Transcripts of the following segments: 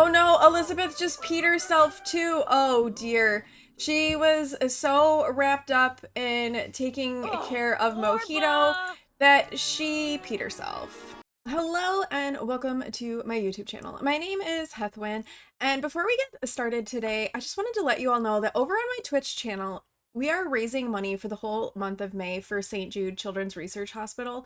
Oh no, Elizabeth just peed herself too. Oh dear. She was so wrapped up in taking care of Mojito that she peed herself. Hello and welcome to my YouTube channel. My name is Heathwyn, and before we get started today, I just wanted to let you all know that over on my Twitch channel, we are raising money for the whole month of May for St. Jude Children's Research Hospital.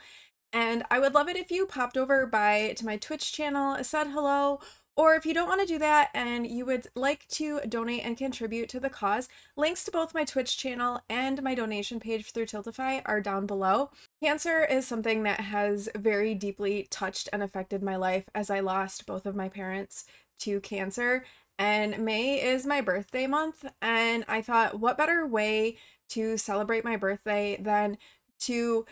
And I would love it if you popped over by to my Twitch channel, said hello, or if you don't want to do that and you would like to donate and contribute to the cause, links to both my Twitch channel and my donation page through Tiltify are down below. Cancer is something that has very deeply touched and affected my life as I lost both of my parents to cancer. And May is my birthday month, and I thought, what better way to celebrate my birthday than to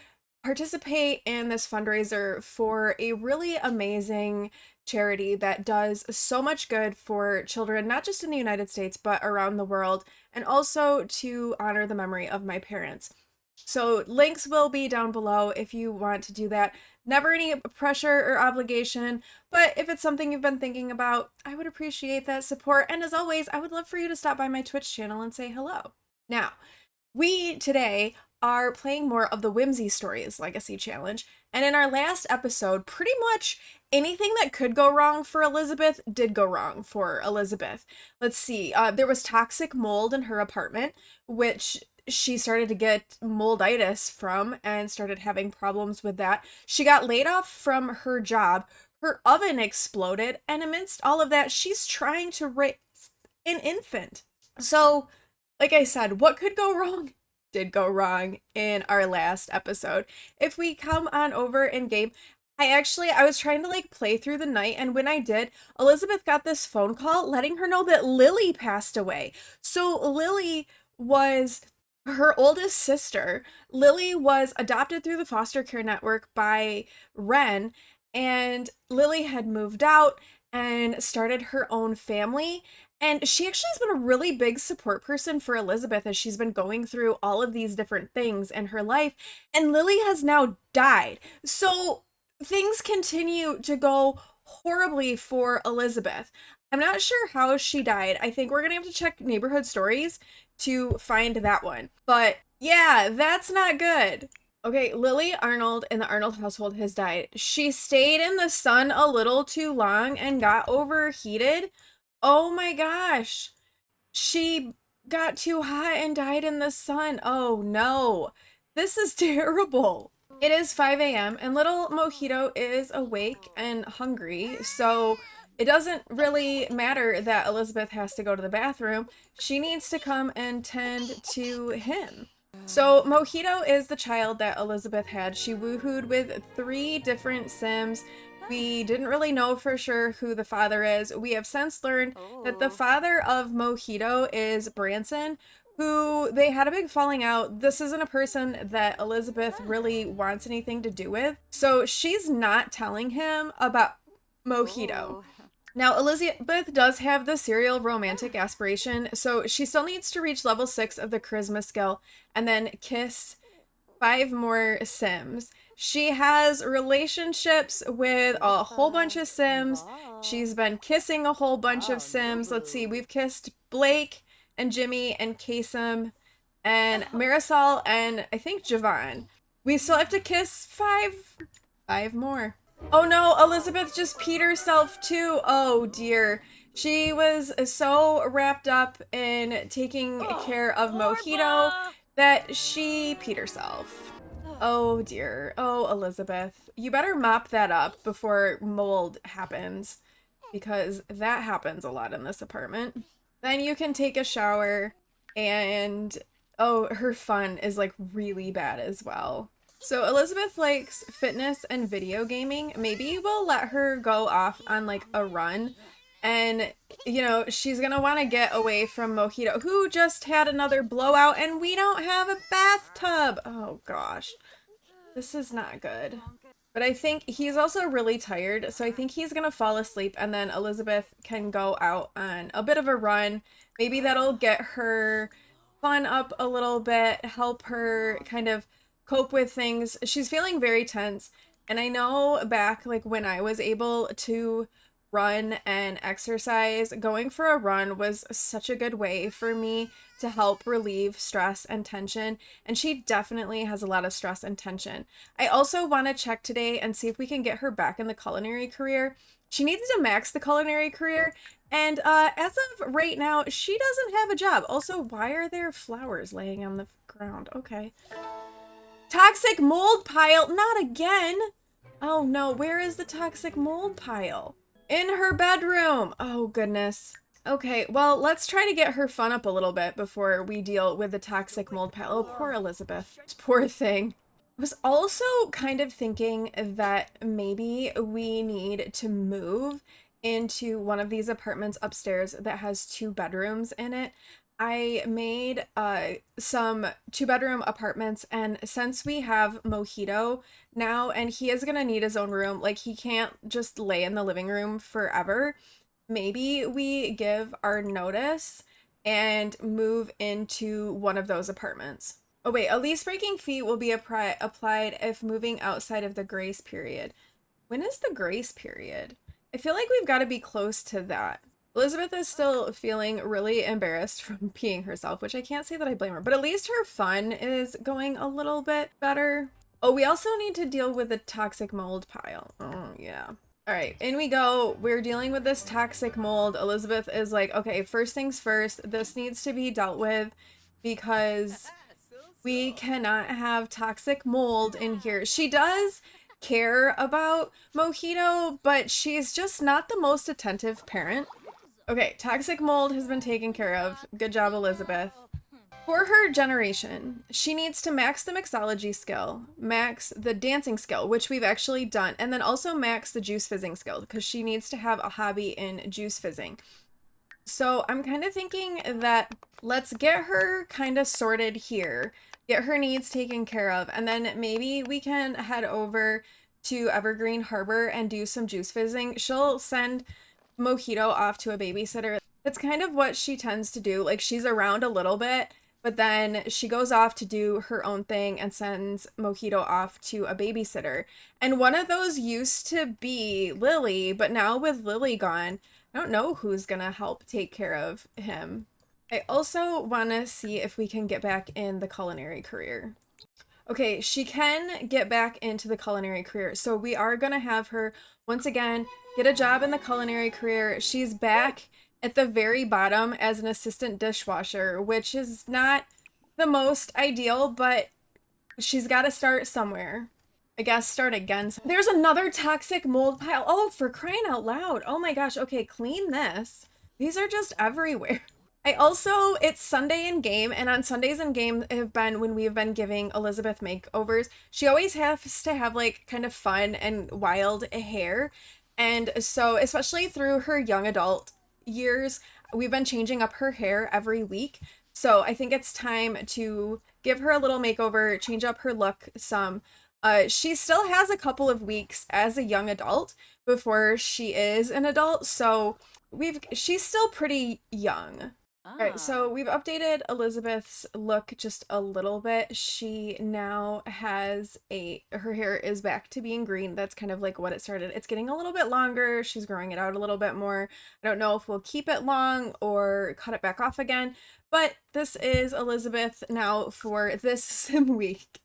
participate in this fundraiser for a really amazing charity that does so much good for children, not just in the United States, but around the world, and also to honor the memory of my parents. So links will be down below if you want to do that. Never any pressure or obligation, but if it's something you've been thinking about, I would appreciate that support. And as always, I would love for you to stop by my Twitch channel and say hello. Now, we today are playing more of the Whimsy Stories Legacy Challenge, and in our last episode, pretty much anything that could go wrong for Elizabeth did go wrong for Elizabeth. Let's see, there was toxic mold in her apartment, which she started to get molditis from and started having problems with that. She got laid off from her job, her oven exploded, and amidst all of that, she's trying to raise an infant. So, like I said, what could go wrong did go wrong in our last episode. If we come on over in game, I was trying to like play through the night, and when I did, Elizabeth got this phone call letting her know that Lily passed away. So Lily was her oldest sister. Lily was adopted through the foster care network by Ren, and Lily had moved out and started her own family. And she actually has been a really big support person for Elizabeth as she's been going through all of these different things in her life. And Lily has now died. So things continue to go horribly for Elizabeth. I'm not sure how she died. I think we're going to have to check neighborhood stories to find that one. But yeah, that's not good. Okay, Lily Arnold in the Arnold household has died. She stayed in the sun a little too long and got overheated. Oh my gosh. She got too hot and died in the sun. Oh no. This is terrible. It is 5 a.m. and little Mojito is awake and hungry, so it doesn't really matter that Elizabeth has to go to the bathroom. She needs to come and tend to him. So Mojito is the child that Elizabeth had. She woohooed with 3 different Sims. We didn't really know for sure who the father is. We have since learned that the father of Mojito is Branson, who they had a big falling out. This isn't a person that Elizabeth really wants anything to do with. So she's not telling him about Mojito. Now, Elizabeth does have the serial romantic aspiration, so she still needs to reach level 6 of the charisma skill and then kiss 5 more Sims. She has relationships with a whole bunch of Sims. She's been kissing a whole bunch of Sims. Let's see, we've kissed Blake and Jimmy and Kasem and Marisol and I think Javon. We still have to kiss 5 more. Oh no, Elizabeth just peed herself too. Oh dear. She was so wrapped up in taking care of Mojito that she peed herself. Oh dear. Oh, Elizabeth. You better mop that up before mold happens, because that happens a lot in this apartment. Then you can take a shower, and oh, her fun is like really bad as well. So Elizabeth likes fitness and video gaming. Maybe we'll let her go off on like a run, and you know, she's gonna want to get away from Mojito, who just had another blowout, and we don't have a bathtub. Oh gosh, this is not good. But I think he's also really tired, so I think he's gonna fall asleep, and then Elizabeth can go out on a bit of a run. Maybe that'll get her fun up a little bit, help her kind of cope with things. She's feeling very tense, and I know back like when I was able to run and exercise. Going for a run was such a good way for me to help relieve stress and tension, and she definitely has a lot of stress and tension. I also want to check today and see if we can get her back in the culinary career. She needs to max the culinary career, and as of right now, she doesn't have a job. Also, why are there flowers laying on the ground? Okay. Toxic mold pile, not again. Oh no, where is the toxic mold pile? In her bedroom. Oh goodness. Okay, well, let's try to get her fun up a little bit before we deal with the toxic mold pile. Oh, poor Elizabeth. Poor thing. I was also kind of thinking that maybe we need to move into one of these apartments upstairs that has 2 bedrooms in it. I made some 2 bedroom apartments, and since we have Mojito now and he is gonna need his own room, like he can't just lay in the living room forever, maybe we give our notice and move into one of those apartments. Oh wait, a lease breaking fee will be applied if moving outside of the grace period. When is the grace period? I feel like we've got to be close to that. Elizabeth is still feeling really embarrassed from peeing herself, which I can't say that I blame her, but at least her fun is going a little bit better. Oh, we also need to deal with the toxic mold pile. Oh, yeah. All right, in we go. We're dealing with this toxic mold. Elizabeth is like, okay, first things first, this needs to be dealt with because we cannot have toxic mold in here. She does care about Mojito, but she's just not the most attentive parent. Okay, toxic mold has been taken care of. Good job, Elizabeth. For her generation, she needs to max the mixology skill, max the dancing skill, which we've actually done, and then also max the juice fizzing skill because she needs to have a hobby in juice fizzing. So I'm kind of thinking that let's get her kind of sorted here, get her needs taken care of, and then maybe we can head over to Evergreen Harbor and do some juice fizzing. She'll send Mojito off to a babysitter. That's kind of what she tends to do. Like, she's around a little bit, but then she goes off to do her own thing and sends Mojito off to a babysitter. And one of those used to be Lily, but now with Lily gone, I don't know who's gonna help take care of him. I also want to see if we can get back in the culinary career. Okay, she can get back into the culinary career. So we are going to have her, once again, get a job in the culinary career. She's back at the very bottom as an assistant dishwasher, which is not the most ideal, but she's got to start somewhere. I guess start again. There's another toxic mold pile. Oh, for crying out loud. Oh my gosh. Okay, clean this. These are just everywhere. I also, it's Sunday in game, and on Sundays in game have been when we have been giving Elizabeth makeovers. She always has to have like kind of fun and wild hair. And so, especially through her young adult years, we've been changing up her hair every week. So I think it's time to give her a little makeover, change up her look some. She still has a couple of weeks as a young adult before she is an adult, so she's still pretty young. All right, so we've updated Elizabeth's look just a little bit. She now has her hair is back to being green. That's kind of like what it started. It's getting a little bit longer. She's growing it out a little bit more. I don't know if we'll keep it long or cut it back off again, but this is Elizabeth now for this sim week.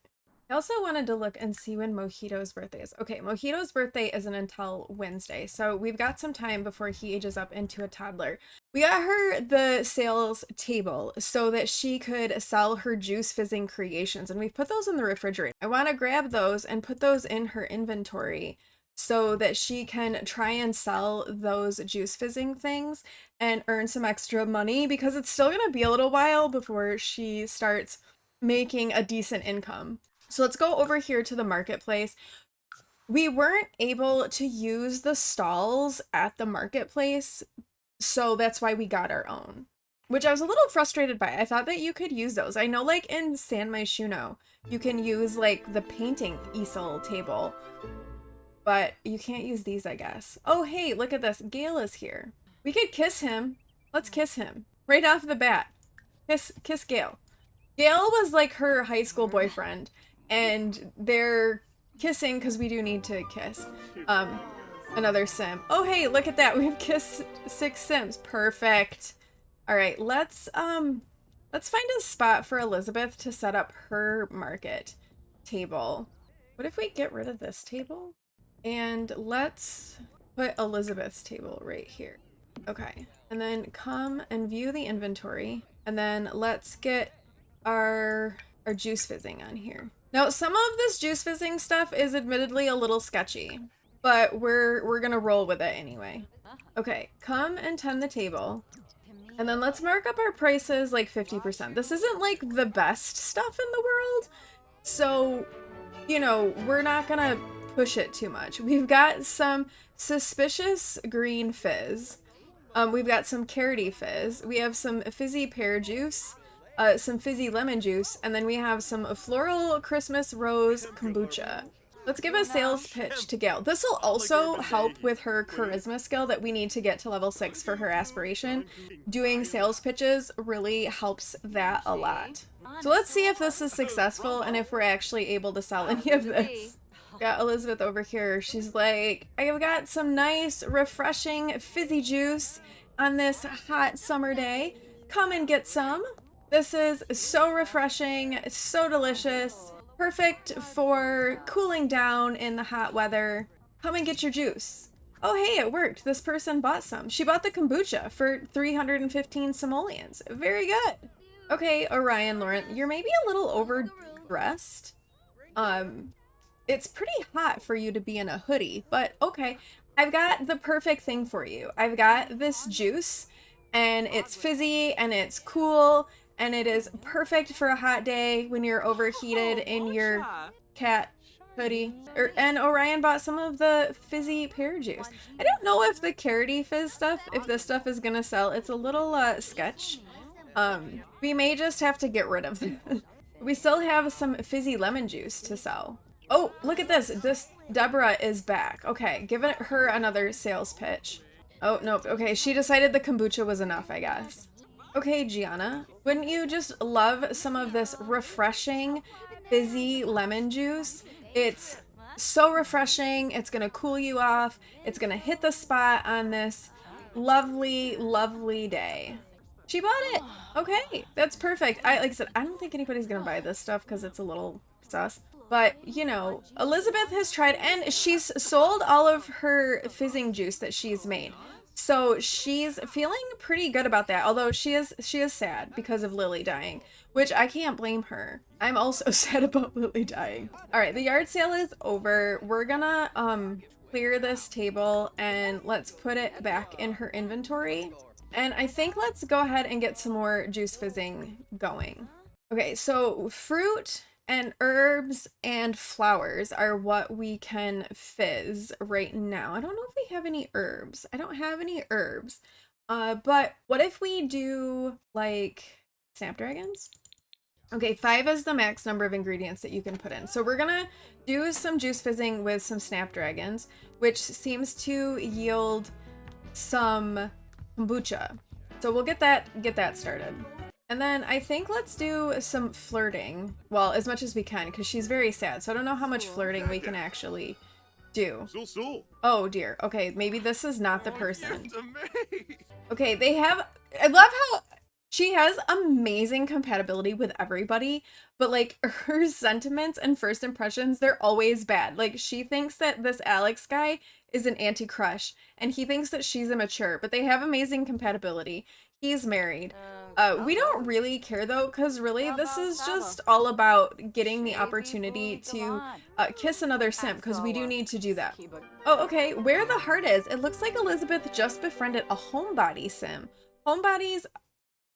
I also wanted to look and see when Mojito's birthday is. Okay, Mojito's birthday isn't until Wednesday, so we've got some time before he ages up into a toddler. We got her the sales table so that she could sell her juice fizzing creations, and we've put those in the refrigerator. I want to grab those and put those in her inventory so that she can try and sell those juice fizzing things and earn some extra money, because it's still going to be a little while before she starts making a decent income. So let's go over here to the marketplace. We weren't able to use the stalls at the marketplace, so that's why we got our own, which I was a little frustrated by. I thought that you could use those. I know like in San Myshuno, you can use like the painting easel table, but you can't use these, I guess. Oh, hey, look at this. Gale is here. We could kiss him. Let's kiss him right off the bat. Kiss Gale. Gale was like her high school boyfriend, and they're kissing because we do need to kiss. another sim. Oh, hey, look at that. We've kissed 6 sims. Perfect. All right, let's find a spot for Elizabeth to set up her market table. What if we get rid of this table? And let's put Elizabeth's table right here. Okay, and then come and view the inventory, and then let's get our juice fizzing on here. Now, some of this juice fizzing stuff is admittedly a little sketchy, but we're gonna roll with it anyway. Okay, come and tend the table, and then let's mark up our prices like 50%. This isn't like the best stuff in the world, so, you know, we're not gonna push it too much. We've got some suspicious green fizz. We've got some carroty fizz. We have some fizzy pear juice, some fizzy lemon juice, and then we have some floral Christmas rose kombucha. Let's give a sales pitch to Gail. This will also help with her charisma skill that we need to get to level 6 for her aspiration. Doing sales pitches really helps that a lot. So let's see if this is successful and if we're actually able to sell any of this. Got Elizabeth over here. She's like, I've got some nice, refreshing fizzy juice on this hot summer day. Come and get some. This is so refreshing, so delicious, perfect for cooling down in the hot weather. Come and get your juice. Oh, hey, it worked. This person bought some. She bought the kombucha for 315 simoleons. Very good. Okay, Orion, Lauren, you're maybe a little overdressed. It's pretty hot for you to be in a hoodie, but okay. I've got the perfect thing for you. I've got this juice, and it's fizzy, and it's cool, and it is perfect for a hot day when you're overheated in your cat hoodie. And Orion bought some of the fizzy pear juice. I don't know if the carroty fizz stuff, if this stuff is gonna sell. It's a little sketch. We may just have to get rid of it. We still have some fizzy lemon juice to sell. Oh, look at this. This Deborah is back. Okay, give her another sales pitch. Oh, nope. Okay, she decided the kombucha was enough, I guess. Okay, Gianna, wouldn't you just love some of this refreshing, fizzy lemon juice? It's so refreshing. It's gonna cool you off. It's gonna hit the spot on this lovely, lovely day. She bought it. Okay, that's perfect. Like I said, I don't think anybody's gonna buy this stuff because it's a little sus. But, you know, Elizabeth has tried, and she's sold all of her fizzing juice that she's made. So she's feeling pretty good about that, although she is sad because of Lily dying, which I can't blame her. I'm also sad about Lily dying. All right, the yard sale is over. We're gonna clear this table and let's put it back in her inventory. And I think let's go ahead and get some more juice fizzing going. Okay, so fruit and herbs and flowers are what we can fizz right now. I don't know if we have any herbs. I don't have any herbs. But what if we do like snapdragons? Okay, 5 is the max number of ingredients that you can put in. So we're gonna do some juice fizzing with some snapdragons, which seems to yield some kombucha. So we'll get that started. And then I think let's do some flirting. Well, as much as we can, because she's very sad. So I don't know how much flirting we can actually do. Oh dear. Okay, maybe this is not the person. Okay, they have... I love how she has amazing compatibility with everybody, but like her sentiments and first impressions, they're always bad. Like she thinks that this Alex guy is an anti-crush, and he thinks that she's immature, but they have amazing compatibility. He's married. We don't really care though, because really this is just all about getting the opportunity to kiss another sim, because we do need to do that. Oh, okay, where the heart is. It looks like Elizabeth just befriended a homebody sim. Homebodies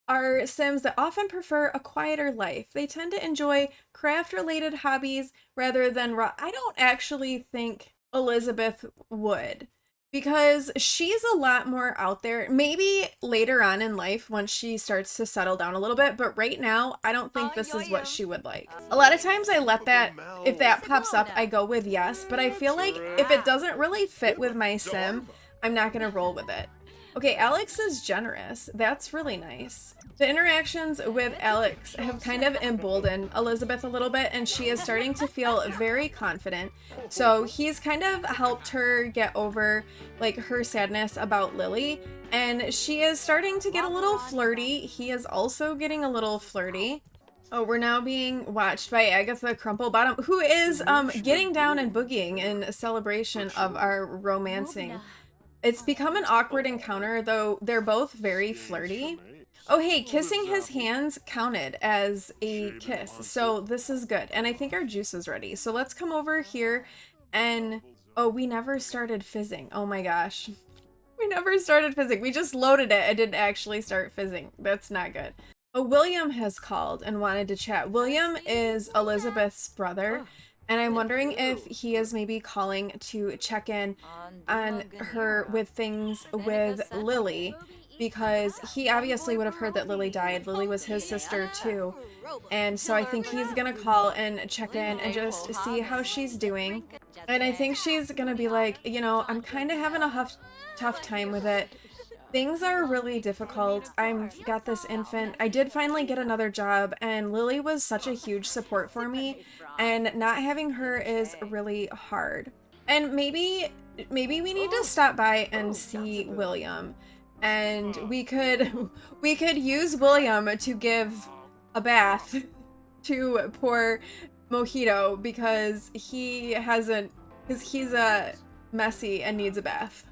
are sims that often prefer a quieter life. They tend to enjoy craft-related hobbies rather than I don't actually think Elizabeth would, because she's a lot more out there. Maybe later on in life once she starts to settle down a little bit, but right now I don't think this is what she would like. A lot of times I let that, if that pops up, I go with yes, but I feel like if it doesn't really fit with my sim, I'm not gonna roll with it. Okay, Alex is generous. That's really nice. The interactions with Alex have kind of emboldened Elizabeth a little bit, and she is starting to feel very confident. So he's kind of helped her get over like her sadness about Lily, and she is starting to get a little flirty. He is also getting a little flirty. Oh, we're now being watched by Agatha Crumplebottom, who is getting down and boogieing in celebration of our romancing. It's become an awkward encounter, though they're both very flirty. Oh, hey, kissing his hands counted as a kiss, so this is good. And I think our juice is ready. So let's come over here and... Oh, we never started fizzing. Oh my gosh. We never started fizzing. We just loaded it. I didn't actually start fizzing. That's not good. Oh, William has called and wanted to chat. William is Elizabeth's brother, and I'm wondering if he is maybe calling to check in on her with things with Lily, because he obviously would have heard that Lily died. Lily was his sister too. And so I think he's gonna call and check in and just see how she's doing. And I think she's gonna be like, you know, I'm kind of having a tough time with it. Things are really difficult. I've got this infant. I did finally get another job, and Lily was such a huge support for me, and not having her is really hard. And maybe we need to stop by and see William, and we could use William to give a bath to poor Mojito, because he's messy and needs a bath.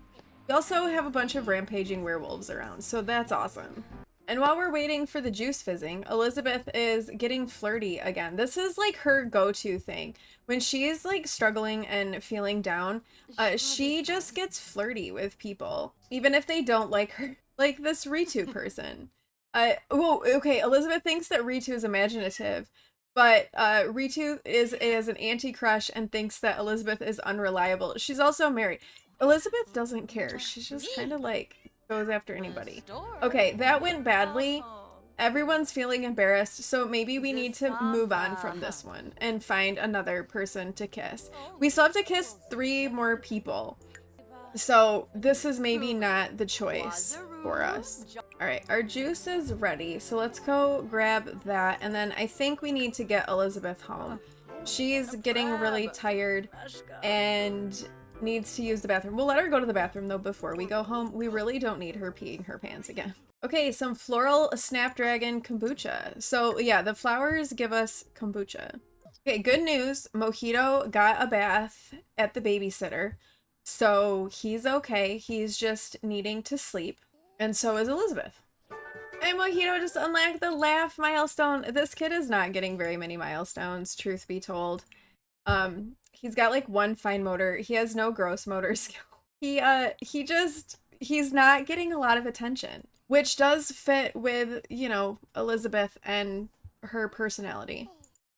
We also have a bunch of rampaging werewolves around, so that's awesome. And while we're waiting for the juice fizzing, Elizabeth is getting flirty again. This is like her go-to thing. When she's like struggling and feeling down, she just gets flirty with people, even if they don't like her. Like this Ritu person. Well, okay, Elizabeth thinks that Ritu is imaginative, but Ritu is an anti-crush and thinks that Elizabeth is unreliable. She's also married. Elizabeth doesn't care. She's just kind of like goes after anybody. Okay, that went badly. Everyone's feeling embarrassed, so maybe we need to move on from this one and find another person to kiss. We still have to kiss 3 more people. So this is maybe not the choice for us. All right, our juice is ready. So let's go grab that. And then I think we need to get Elizabeth home. She's getting really tired and needs to use the bathroom. We'll let her go to the bathroom though before we go home. We really don't need her peeing her pants again. Okay, some floral snapdragon kombucha. So yeah, the flowers give us kombucha. Okay, good news. Mojito got a bath at the babysitter. So he's okay. He's just needing to sleep. And so is Elizabeth. And Mojito just unlocked the laugh milestone. This kid is not getting very many milestones, truth be told. He's got like 1 fine motor. He has no gross motor skill. He's not getting a lot of attention, which does fit with, you know, Elizabeth and her personality.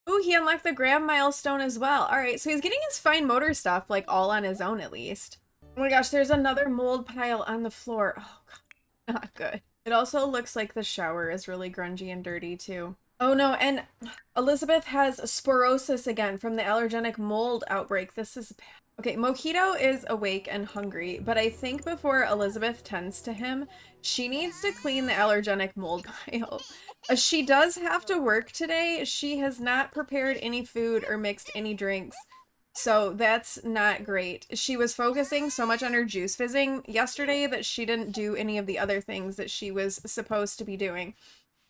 Ooh, he unlocked the grab milestone as well. All right, so he's getting his fine motor stuff like all on his own at least. Oh my gosh, there's another mold pile on the floor. Oh God, not good. It also looks like the shower is really grungy and dirty too. Oh no, and Elizabeth has sporosis again from the allergenic mold outbreak. This is bad. Okay, Mojito is awake and hungry, but I think before Elizabeth tends to him, she needs to clean the allergenic mold pile. She does have to work today. She has not prepared any food or mixed any drinks, so that's not great. She was focusing so much on her juice fizzing yesterday that she didn't do any of the other things that she was supposed to be doing.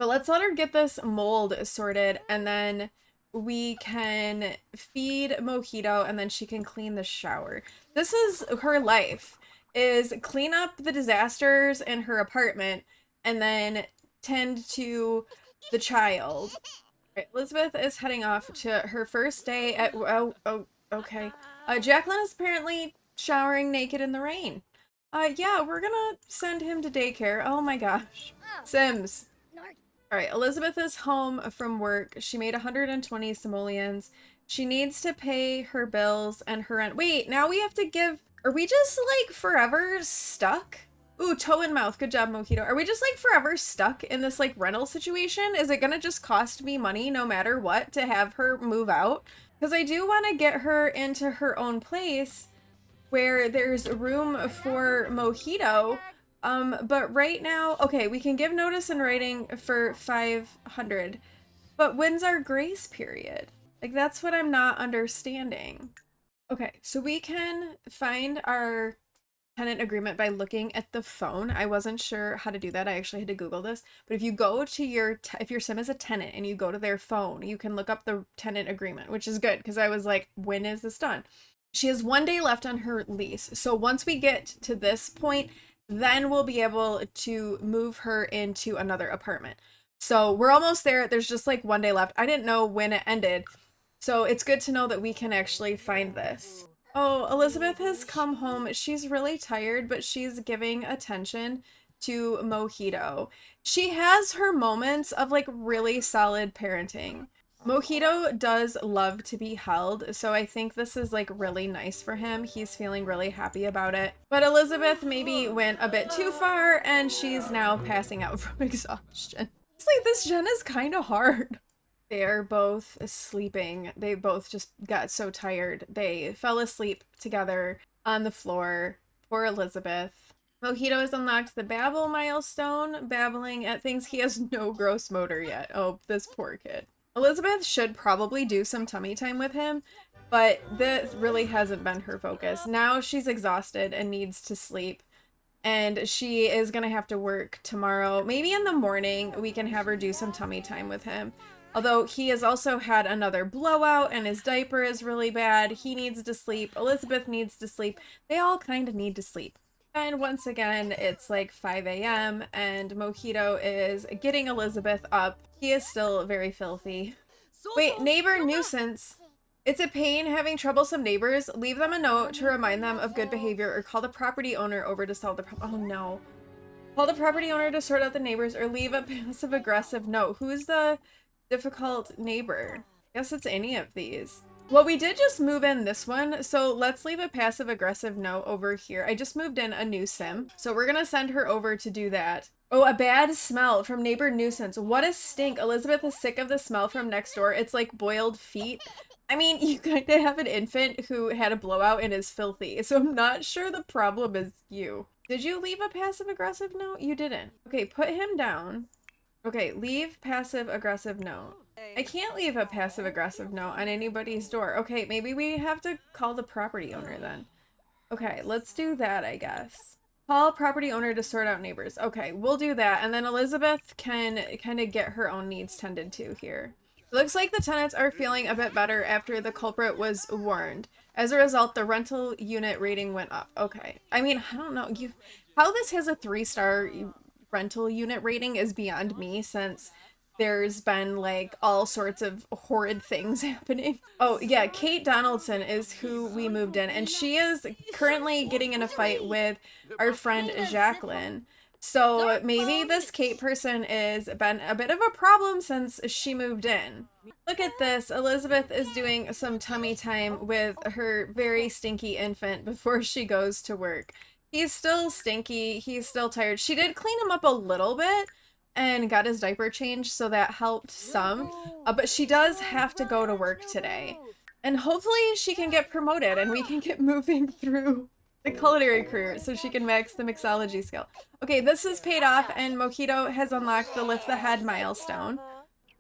But let's let her get this mold sorted, and then we can feed Mojito, and then she can clean the shower. This is her life, is clean up the disasters in her apartment, and then tend to the child. Right, Elizabeth is heading off to her first day at, okay. Jacqueline is apparently showering naked in the rain. Yeah, we're gonna send him to daycare. Oh my gosh. Sims. All right, Elizabeth is home from work. She made 120 simoleons. She needs to pay her bills and her rent. Wait, now we have to give... Are we just, like, forever stuck? Ooh, toe in mouth. Good job, Mojito. Are we just, like, forever stuck in this, like, rental situation? Is it gonna just cost me money no matter what to have her move out? Because I do want to get her into her own place where there's room for Mojito, But right now, okay, we can give notice in writing for 500, but when's our grace period? Like, that's what I'm not understanding. Okay, so we can find our tenant agreement by looking at the phone. I wasn't sure how to do that. I actually had to Google this. But if you go to if your sim is a tenant and you go to their phone, you can look up the tenant agreement, which is good because I was like, when is this done? She has 1 day left on her lease. So once we get to this point, then we'll be able to move her into another apartment. So we're almost there. There's just like 1 day left. I didn't know when it ended. So it's good to know that we can actually find this. Oh, Elizabeth has come home. She's really tired, but she's giving attention to Mojito. She has her moments of like really solid parenting. Mojito does love to be held, so I think this is like really nice for him. He's feeling really happy about it. But Elizabeth maybe went a bit too far and she's now passing out from exhaustion. It's like this gen is kind of hard. They are both sleeping. They both just got so tired. They fell asleep together on the floor. Poor Elizabeth. Mojito has unlocked the babble milestone, babbling at things. He has no gross motor yet. Oh, this poor kid. Elizabeth should probably do some tummy time with him, but this really hasn't been her focus. Now she's exhausted and needs to sleep, and she is gonna have to work tomorrow. Maybe in the morning we can have her do some tummy time with him. Although he has also had another blowout and his diaper is really bad. He needs to sleep. Elizabeth needs to sleep. They all kind of need to sleep. And once again, it's like 5 a.m. and Mojito is getting Elizabeth up. He is still very filthy. Wait, neighbor nuisance. It's a pain having troublesome neighbors. Leave them a note to remind them of good behavior or call the property owner over to solve the problem. Oh no. Call the property owner to sort out the neighbors or leave a passive aggressive note. Who's the difficult neighbor? I guess it's any of these. Well, we did just move in this one, so let's leave a passive aggressive note over here. I just moved in a new sim, so we're gonna send her over to do that. Oh, a bad smell from neighbor nuisance. What a stink. Elizabeth is sick of the smell from next door. It's like boiled feet. I mean, you kind of have an infant who had a blowout and is filthy, so I'm not sure the problem is you. Did you leave a passive aggressive note? You didn't. Okay, put him down. Okay, leave passive aggressive note. I can't leave a passive aggressive note on anybody's door. Okay, maybe we have to call the property owner then. Okay, let's do that, I guess. Call property owner to sort out neighbors. Okay, we'll do that. And then Elizabeth can kind of get her own needs tended to here. It looks like the tenants are feeling a bit better after the culprit was warned. As a result, the rental unit rating went up. Okay. I mean, I don't know. How this has a 3-star rental unit rating is beyond me, since there's been like all sorts of horrid things happening. Oh yeah, Kate Donaldson is who we moved in, and she is currently getting in a fight with our friend Jacqueline. So maybe this Kate person is been a bit of a problem since she moved in. Look at this. Elizabeth is doing some tummy time with her very stinky infant before she goes to work. He's still stinky. He's still tired. She did clean him up a little bit and got his diaper changed, so that helped some. But she does have to go to work today. And hopefully she can get promoted and we can get moving through the culinary career so she can max the mixology skill. Okay, this is paid off and Mojito has unlocked the lift the head milestone.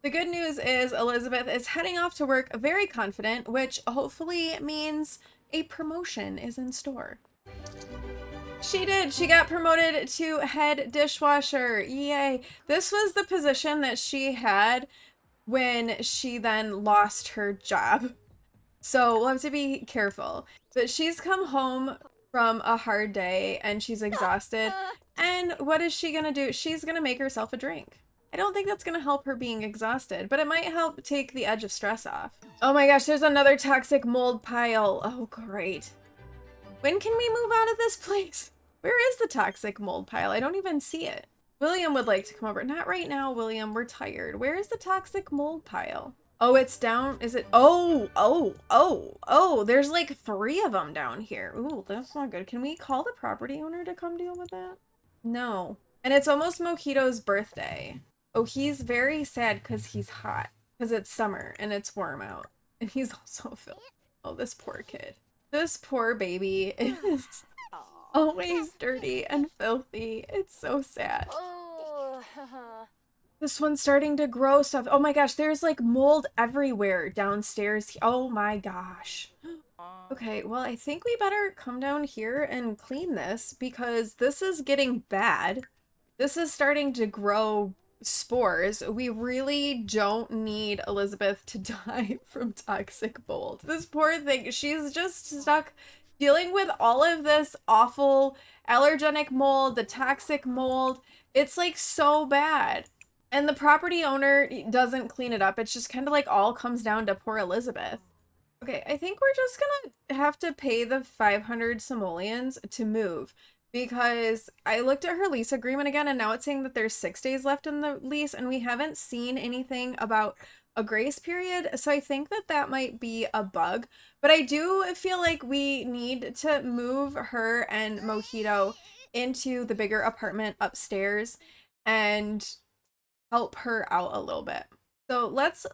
The good news is Elizabeth is heading off to work very confident, which hopefully means a promotion is in store. She did. She got promoted to head dishwasher. Yay. This was the position that she had when she then lost her job. So we'll have to be careful. But she's come home from a hard day and she's exhausted. And what is she gonna do? She's gonna make herself a drink. I don't think that's gonna help her being exhausted, but it might help take the edge of stress off. Oh my gosh, there's another toxic mold pile. Oh, great. When can we move out of this place? Where is the toxic mold pile? I don't even see it. William would like to come over. Not right now, William. We're tired. Where is the toxic mold pile? Oh, it's down. Is it? Oh, there's like 3 of them down here. Ooh, that's not good. Can we call the property owner to come deal with that? No. And it's almost Mojito's birthday. Oh, he's very sad because he's hot. Because it's summer and it's warm out. And he's also filthy. Oh, this poor kid. This poor baby is Always dirty and filthy. It's so sad. This one's starting to grow stuff. Oh my gosh, there's like mold everywhere downstairs. Oh my gosh. Okay, well, I think we better come down here and clean this because this is getting bad. This is starting to grow spores. We really don't need Elizabeth to die from toxic mold. This poor thing, she's just stuck dealing with all of this awful allergenic mold, the toxic mold. It's like so bad. And the property owner doesn't clean it up. It's just kind of like all comes down to poor Elizabeth. Okay, I think we're just gonna have to pay the 500 simoleons to move because I looked at her lease agreement again and now it's saying that there's 6 days left in the lease and we haven't seen anything about a grace period. So I think that that might be a bug, but I do feel like we need to move her and Mojito into the bigger apartment upstairs and help her out a little bit. So let's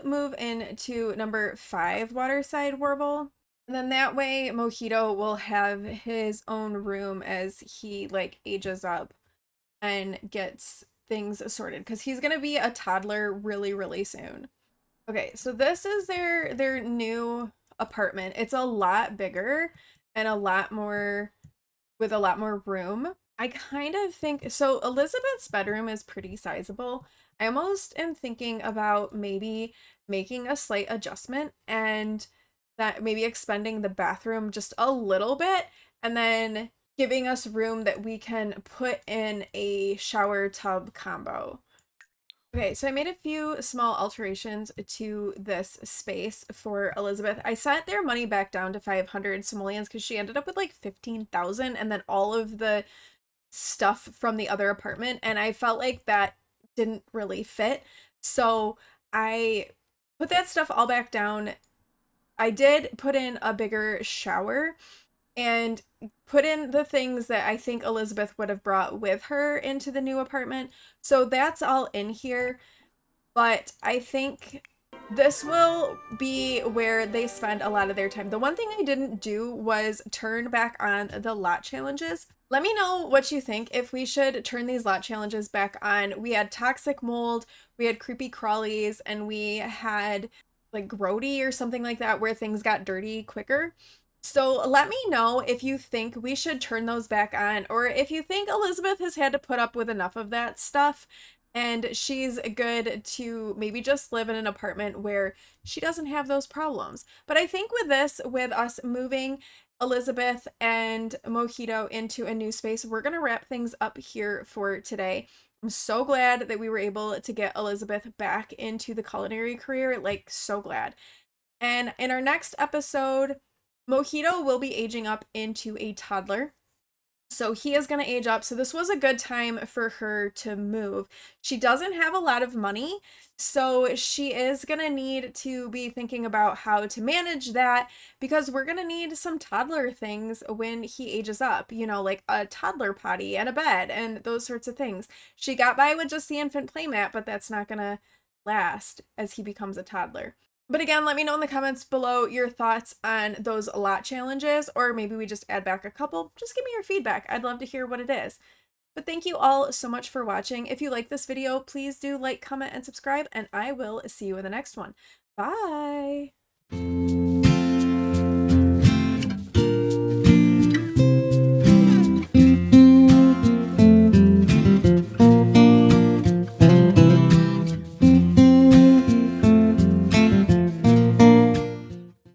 move into number 5, Waterside Warble. And then that way Mojito will have his own room as he like ages up and gets things sorted because he's gonna be a toddler really, really soon. Okay, so this is their new apartment. It's a lot bigger and a lot more with a lot more room. I kind of think so. Elizabeth's bedroom is pretty sizable. I almost am thinking about maybe making a slight adjustment and that maybe expanding the bathroom just a little bit and then giving us room that we can put in a shower tub combo. Okay, so I made a few small alterations to this space for Elizabeth. I sent their money back down to 500 simoleons because she ended up with like 15,000 and then all of the stuff from the other apartment and I felt like that didn't really fit. So I put that stuff all back down. I did put in a bigger shower and put in the things that I think Elizabeth would have brought with her into the new apartment. So that's all in here. But I think this will be where they spend a lot of their time. The one thing I didn't do was turn back on the lot challenges. Let me know what you think if we should turn these lot challenges back on. We had toxic mold, we had creepy crawlies, and we had like grody or something like that where things got dirty quicker. So let me know if you think we should turn those back on or if you think Elizabeth has had to put up with enough of that stuff and she's good to maybe just live in an apartment where she doesn't have those problems. But I think with this, with us moving Elizabeth and Mojito into a new space, we're going to wrap things up here for today. I'm so glad that we were able to get Elizabeth back into the culinary career, like so glad. And in our next episode, Mojito will be aging up into a toddler. So he is going to age up. So this was a good time for her to move. She doesn't have a lot of money, so she is going to need to be thinking about how to manage that because we're going to need some toddler things when he ages up, you know, like a toddler potty and a bed and those sorts of things. She got by with just the infant playmat, but that's not going to last as he becomes a toddler. But again, let me know in the comments below your thoughts on those lot challenges, or maybe we just add back a couple. Just give me your feedback. I'd love to hear what it is. But thank you all so much for watching. If you like this video, please do like, comment, and subscribe, and I will see you in the next one. Bye!